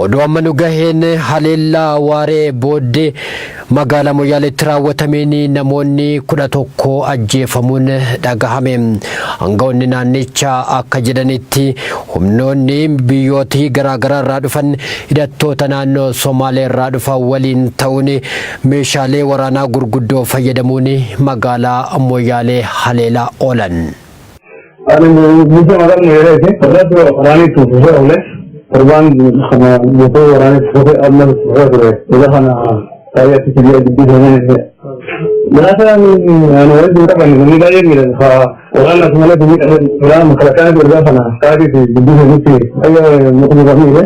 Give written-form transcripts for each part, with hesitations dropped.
oduu amma nu gaheen haleellaa waaree booddee magaalaa Moyyaaleetti raawwatameen namoonni 11 ajjeefamuun dhagahame. Aangawoonni naannichaa akka jedhanitti humnoonni biyyoota garaagaraa irraa dhufan hidhattoota naannoo Somaalee irraa dhufan waliin ta'uun meeshaalee waraanaa gurguddoo fayyadamuun magaalaa Moyyaalee haleelaa oolan. Korban sama buku orang itu seperti Allah seperti itu, dah kan saya tidak jadi sana. Berasa orang itu tak pandai, ni kaya ni lah. Orang nak semula tu orang masyarakat berada sana, kaya itu jadi sana sih. Ayah mungkin kami ni,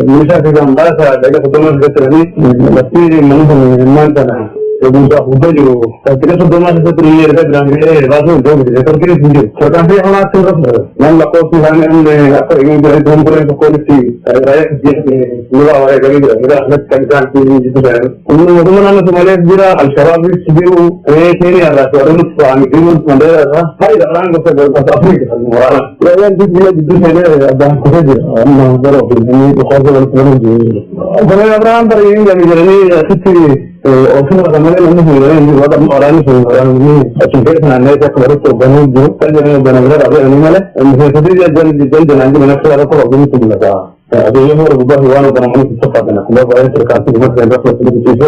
Malaysia kita bahasa, jaga pertemuan kita ni, mesti manusia mana sana. Bukan bukan juga. Kita sudah masuk satu year dah berang ni, baru jauh ni. Tapi kita sendiri. Sekarang orang asing tu, nama lakau tu hanya ni, apa ingin jadi tuan-tuan polisi. Raya kerja luar orang kami tu, kita nak kerja di situ kan. Untuk mana tu Malaysia jira Al-Shabaab ni sendiri, ini ada orang tu orang itu mana ada. Hari dah orang tu berapa Afrika orang. Raya tu dia di situ ada kerja je. Amma baru ini kerja orang tu. Kalau orang tu ini jadi ni sisi Ofisnya kemarin ini juga orang ini cuma nanya saya kemarin tu bangun juga kan jangan benar-benar apa ini malah misalnya dia jadi nanti mana saya ada problem itu juga ada yang orang berubah orang orang itu cepat nak kalau bayar terkasih cuma saya rasa itu juga